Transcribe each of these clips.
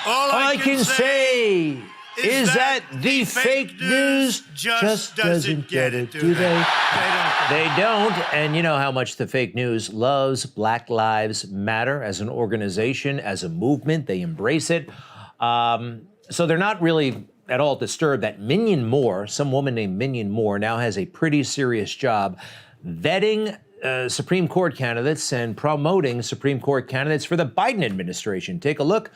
All I can say is that the fake news just doesn't get it, do they? They don't. And you know how much the fake news loves Black Lives Matter as an organization, as a movement. They embrace it. So they're not really at all disturbed that Minion Moore, some woman named Minion Moore, now has a pretty serious job vetting Supreme Court candidates and promoting Supreme Court candidates for the Biden administration. Take a look.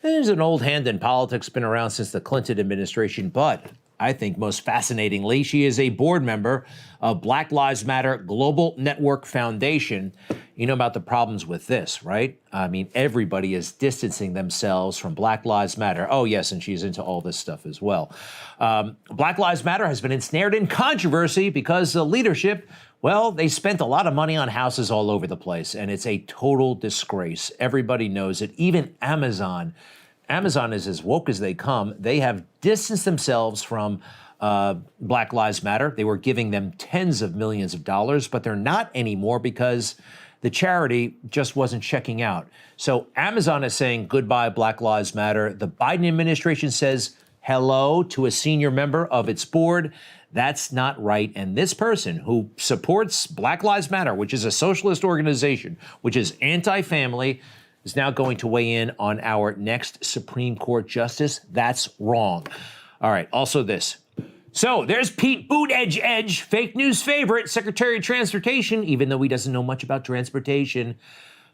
There's an old hand in politics, been around since the Clinton administration, but I think most fascinatingly, she is a board member of Black Lives Matter Global Network Foundation. You know about the problems with this, right? I mean, everybody is distancing themselves from Black Lives Matter. Oh, yes, and she's into all this stuff as well. Black Lives Matter has been ensnared in controversy because the leadership, well, they spent a lot of money on houses all over the place, and it's a total disgrace. Everybody knows it. Even Amazon is as woke as they come. They have distanced themselves from Black Lives Matter. They were giving them tens of millions of dollars, but they're not anymore because the charity just wasn't checking out. So Amazon is saying goodbye, Black Lives Matter. The Biden administration says hello to a senior member of its board. That's not right. And this person who supports Black Lives Matter, which is a socialist organization, which is anti-family, is now going to weigh in on our next Supreme Court justice. That's wrong. All right, also this. So there's Pete Buttigieg, fake news favorite, Secretary of Transportation, even though he doesn't know much about transportation.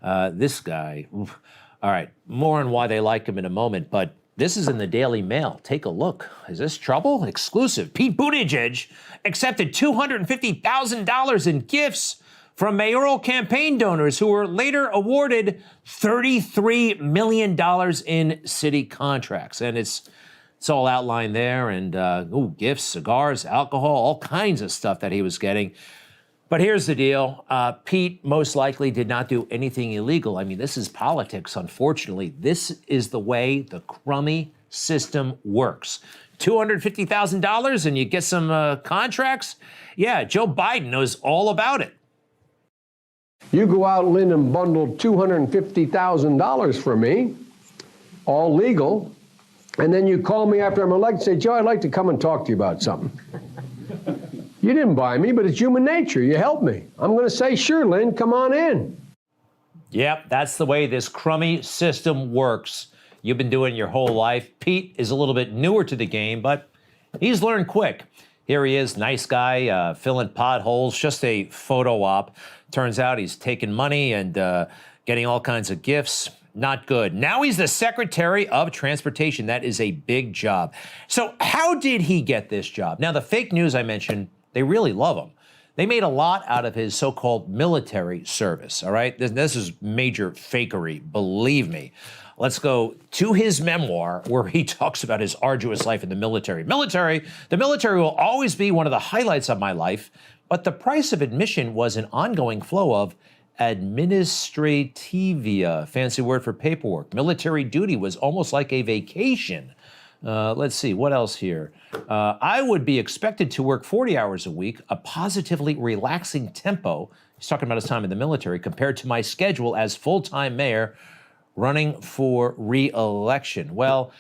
This guy. Oof. All right, more on why they like him in a moment, but this is in the Daily Mail. Take a look. Is this trouble? Exclusive. Pete Buttigieg accepted $250,000 in gifts from mayoral campaign donors who were later awarded $33 million in city contracts. And it's all outlined there, and gifts, cigars, alcohol, all kinds of stuff that he was getting. But here's the deal. Pete most likely did not do anything illegal. I mean, this is politics, unfortunately. This is the way the crummy system works. $250,000 and you get some contracts? Yeah, Joe Biden knows all about it. You go out, Lynn, and bundle $250,000 for me, all legal, and then you call me after I'm elected and say, Joe, I'd like to come and talk to you about something. You didn't buy me, but it's human nature. You helped me. I'm going to say, sure, Lynn, come on in. Yep, that's the way this crummy system works. You've been doing it your whole life. Pete is a little bit newer to the game, but he's learned quick. Here he is, nice guy, filling potholes, just a photo op. Turns out he's taking money and getting all kinds of gifts. Not good. Now he's the Secretary of Transportation. That is a big job. So how did he get this job? Now, the fake news I mentioned, they really love him. They made a lot out of his so-called military service, all right? This is major fakery, believe me. Let's go to his memoir where he talks about his arduous life in the military. The military will always be one of the highlights of my life, but the price of admission was an ongoing flow of administrativia, fancy word for paperwork. Military duty was almost like a vacation. Let's see, what else here? I would be expected to work 40 hours a week, a positively relaxing tempo. He's talking about his time in the military compared to my schedule as full-time mayor running for re-election. Well,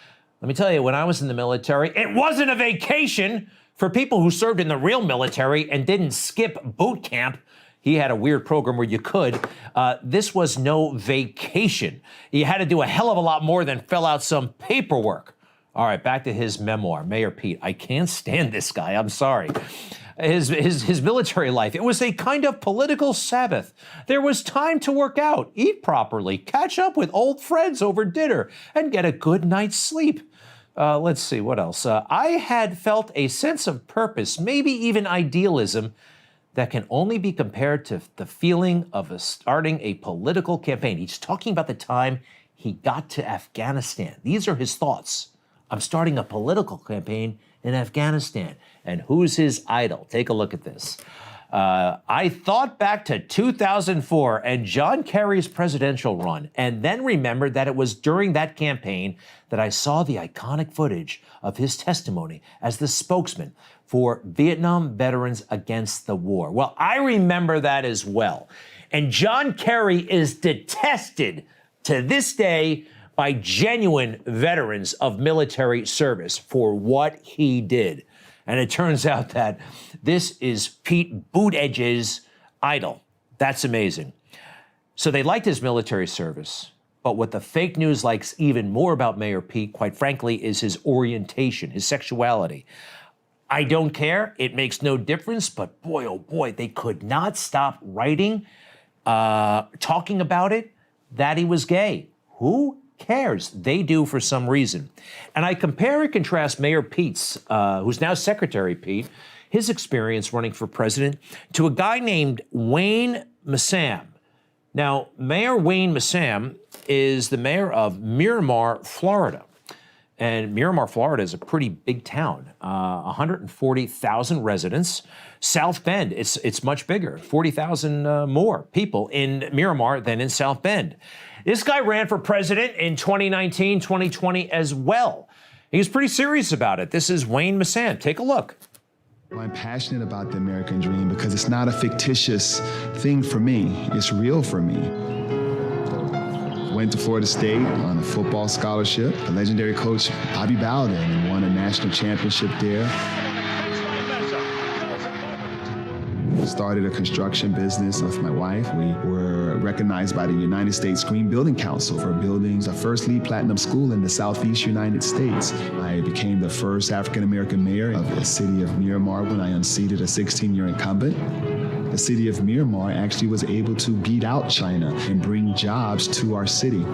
let me tell you, when I was in the military, it wasn't a vacation for people who served in the real military and didn't skip boot camp. He had a weird program where you could. This was no vacation. You had to do a hell of a lot more than fill out some paperwork. All right, back to his memoir, Mayor Pete. I can't stand this guy. I'm sorry. His military life, it was a kind of political Sabbath. There was time to work out, eat properly, catch up with old friends over dinner, and get a good night's sleep. Let's see, what else? I had felt a sense of purpose, maybe even idealism, that can only be compared to the feeling of starting a political campaign. He's talking about the time he got to Afghanistan. These are his thoughts. I'm starting a political campaign in Afghanistan. And who's his idol? Take a look at this. I thought back to 2004 and John Kerry's presidential run, and then remembered that it was during that campaign that I saw the iconic footage of his testimony as the spokesman for Vietnam Veterans Against the War. Well, I remember that as well. And John Kerry is detested to this day by genuine veterans of military service for what he did. And it turns out that this is Pete Buttigieg's idol. That's amazing. So they liked his military service, but what the fake news likes even more about Mayor Pete, quite frankly, is his orientation, his sexuality. I don't care. It makes no difference. But boy, oh boy, they could not stop writing, talking about it, that he was gay. Who cares? They do for some reason. And I compare and contrast Mayor Pete's, who's now Secretary Pete, his experience running for president, to a guy named Wayne Massam. Now, Mayor Wayne Massam is the mayor of Miramar, Florida. And Miramar, Florida is a pretty big town, 140,000 residents. South Bend, it's much bigger, 40,000 more people in Miramar than in South Bend. This guy ran for president in 2019, 2020 as well. He was pretty serious about it. This is Wayne Massam. Take a look. I'm passionate about the American dream because it's not a fictitious thing for me. It's real for me. Went to Florida State on a football scholarship. The legendary coach Bobby Bowden and won a national championship there. Started a construction business with my wife. We were recognized by the United States Green Building Council for building the first LEED Platinum school in the Southeast United States. I became the first African-American mayor of the city of Miramar when I unseated a 16-year incumbent. The city of Miramar actually was able to beat out China and bring jobs to our city.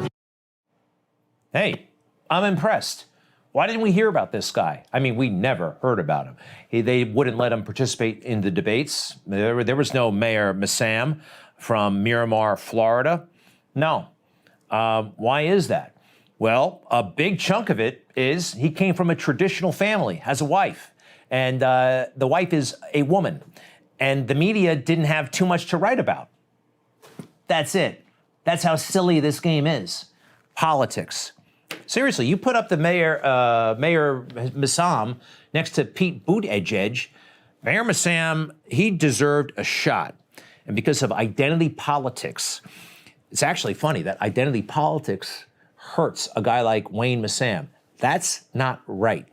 Hey, I'm impressed. Why didn't we hear about this guy? I mean, we never heard about him. They wouldn't let him participate in the debates. There was no Mayor Massam from Miramar, Florida. No. Why is that? Well, a big chunk of it is he came from a traditional family, has a wife, and the wife is a woman, and the media didn't have too much to write about. That's it. That's how silly this game is. Politics. Seriously, you put up the Mayor Massam next to Pete Buttigieg. Mayor Massam, he deserved a shot. And because of identity politics, it's actually funny that identity politics hurts a guy like Wayne Massam. That's not right.